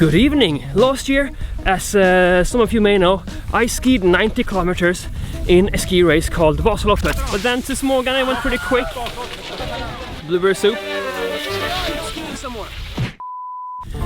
Good evening! Last year, as some of you may know, I skied 90 kilometers in a ski race called Vasaloppet. But then to Smågan I went pretty quick. Blueberry soup. Skiing some more.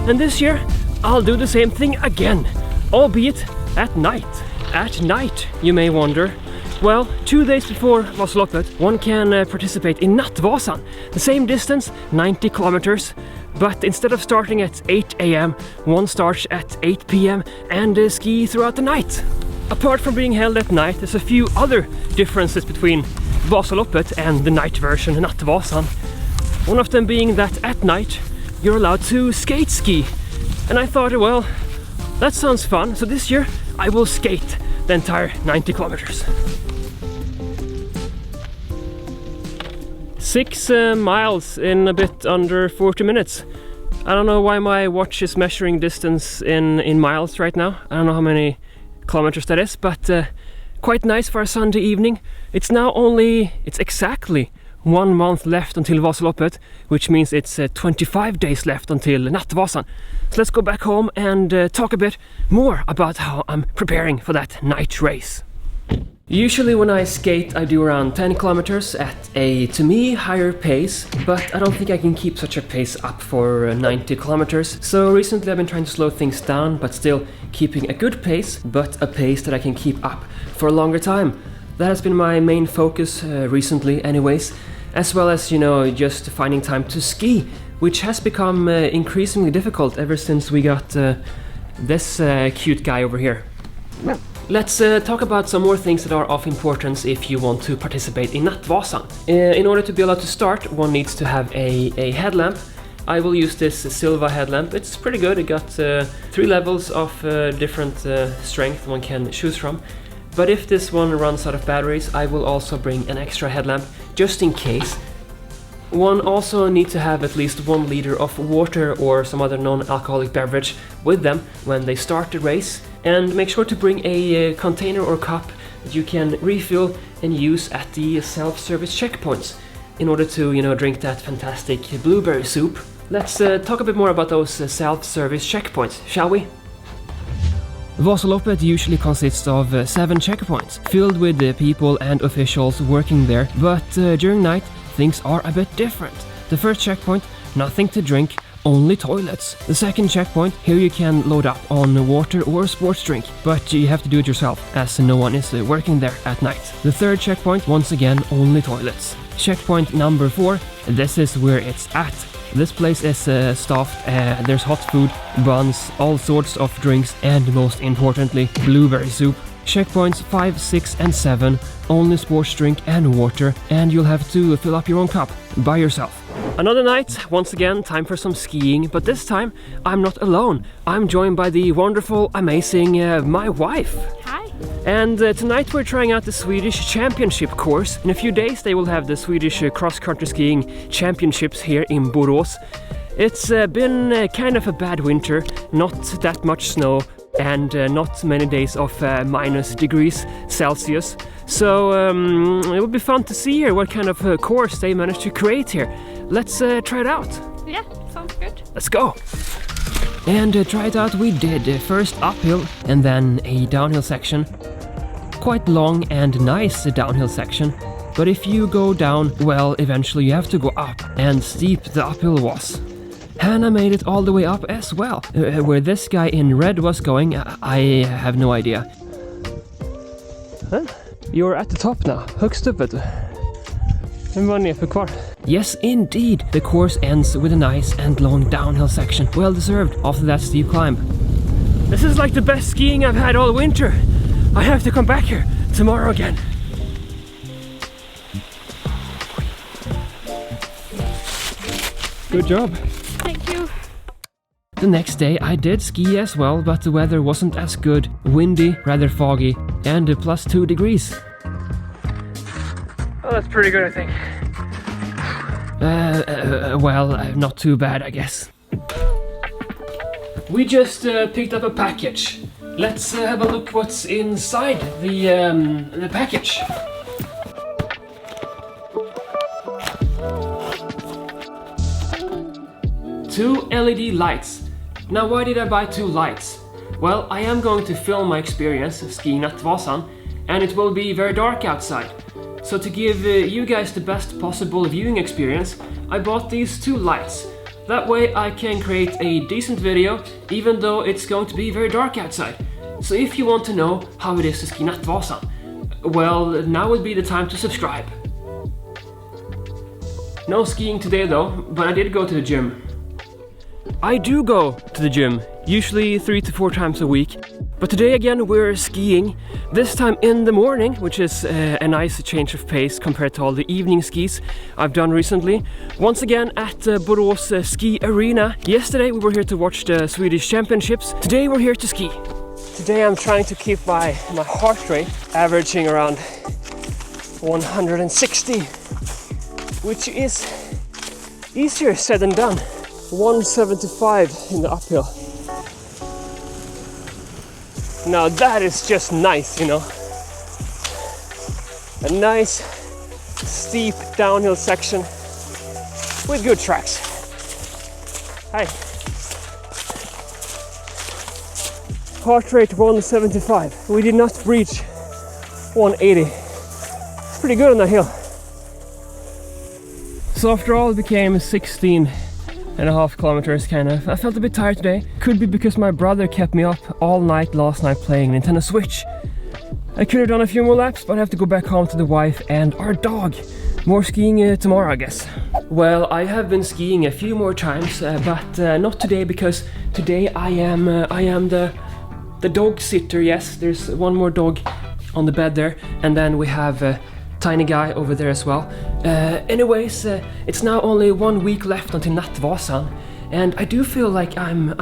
And this year, I'll do the same thing again, albeit at night. At night, you may wonder. Well, 2 days before Vasaloppet, one can participate in Nattvasan. The same distance, 90 kilometers. But instead of starting at 8 AM, one starts at 8 PM and ski throughout the night. Apart from being held at night, there's a few other differences between Vasaloppet and the night version, Nattvasan. One of them being that at night, you're allowed to skate ski. And I thought, well, that sounds fun, so this year I will skate the entire 90 kilometers. 6 miles in a bit under 40 minutes. I don't know why my watch is measuring distance in miles right now. I don't know how many kilometers that is, but quite nice for a Sunday evening. It's exactly 1 month left until Vasaloppet, which means it's 25 days left until Nattvasan. So let's go back home and talk a bit more about how I'm preparing for that night race. Usually when I skate I do around 10 kilometers at a, to me, higher pace, but I don't think I can keep such a pace up for 90 kilometers. So recently I've been trying to slow things down, but still keeping a good pace, but a pace that I can keep up for a longer time. That has been my main focus recently anyways, as well as, you know, just finding time to ski, which has become increasingly difficult ever since we got this cute guy over here. Let's talk about some more things that are of importance if you want to participate in Nattvasan. In order to be allowed to start, one needs to have a headlamp. I will use this Silva headlamp. It's pretty good. It got 3 levels of different strength one can choose from. But if this one runs out of batteries, I will also bring an extra headlamp just in case. One also needs to have at least 1 liter of water or some other non-alcoholic beverage with them when they start the race. And make sure to bring a container or cup that you can refill and use at the self-service checkpoints in order to, you know, drink that fantastic blueberry soup. Let's talk a bit more about those self-service checkpoints, shall we? Vasaloppet usually consists of 7 checkpoints, filled with people and officials working there, but during night things are a bit different. The first checkpoint, nothing to drink, only toilets. The second checkpoint, here you can load up on water or a sports drink, but you have to do it yourself, as no one is working there at night. The third checkpoint, once again, only toilets. Checkpoint number 4, this is where it's at. This place is staffed, there's hot food, buns, all sorts of drinks, and most importantly, blueberry soup. Checkpoints 5, 6 and 7, only sports drink and water, and you'll have to fill up your own cup by yourself. Another night, once again, time for some skiing, but this time I'm not alone. I'm joined by the wonderful, amazing, my wife. Hi. And tonight we're trying out the Swedish Championship course. In a few days they will have the Swedish cross-country skiing championships here in Borås. It's been kind of a bad winter, not that much snow, and not many days of minus degrees Celsius. So it will be fun to see here what kind of course they managed to create here. Let's try it out. Yeah, sounds good. Let's go. And try it out we did. First uphill and then a downhill section. Quite long and nice downhill section. But if you go down, well, eventually you have to go up, and steep the uphill was. Hannah made it all the way up as well. Where this guy in red was going, I have no idea. Huh? You're at the top now. Högst upp, vet du. Vem var nerför kvar? Yes, indeed. The course ends with a nice and long downhill section. Well deserved after that steep climb. This is like the best skiing I've had all winter. I have to come back here tomorrow again. Good job. Thank you. The next day I did ski as well, but the weather wasn't as good. Windy, rather foggy, and plus 2 degrees. Oh, that's pretty good, I think. Well, not too bad, I guess. We just picked up a package. Let's have a look what's inside the package. 2 LED lights. Now, why did I buy 2 lights? Well, I am going to film my experience skiing Nattvasan, and it will be very dark outside. So to give you guys the best possible viewing experience, I bought these 2 lights. That way I can create a decent video, even though it's going to be very dark outside. So if you want to know how it is to ski Nattvasan, well, now would be the time to subscribe. No skiing today though, but I did go to the gym. I do go to the gym, usually 3 to 4 times a week. But today again we're skiing, this time in the morning, which is a nice change of pace compared to all the evening skis I've done recently. Once again at Borås Ski Arena. Yesterday we were here to watch the Swedish Championships. Today we're here to ski. Today I'm trying to keep my heart rate averaging around 160, which is easier said than done. 175 in the uphill. Now that is just nice, you know. A nice steep downhill section with good tracks. Hi. Heart rate 175. We did not reach 180. It's pretty good on the hill. So after all, it became 16.5 kilometers, kind of. I felt a bit tired today. Could be because my brother kept me up all night last night playing Nintendo Switch. I could have done a few more laps, but I have to go back home to the wife and our dog. More skiing tomorrow, I guess. Well, I have been skiing a few more times, but not today, because today I am the dog sitter. Yes, there's one more dog on the bed there, and then we have tiny guy over there as well. Anyways, it's now only 1 week left until Nattvasan, and I do feel like I'm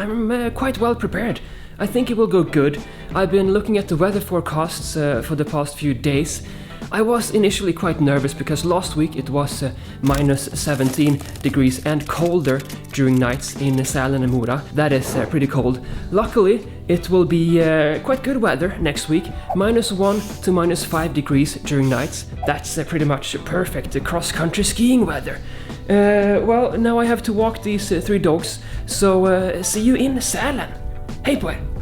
quite well prepared. I think it will go good. I've been looking at the weather forecasts for the past few days. I was initially quite nervous because last week it was minus 17 degrees and colder during nights in Sälen and Mora. That is pretty cold. Luckily, it will be quite good weather next week. Minus 1 to minus 5 degrees during nights. That's pretty much perfect cross-country skiing weather. Well, now I have to walk these 3 dogs, so see you in Sälen. Hej på er!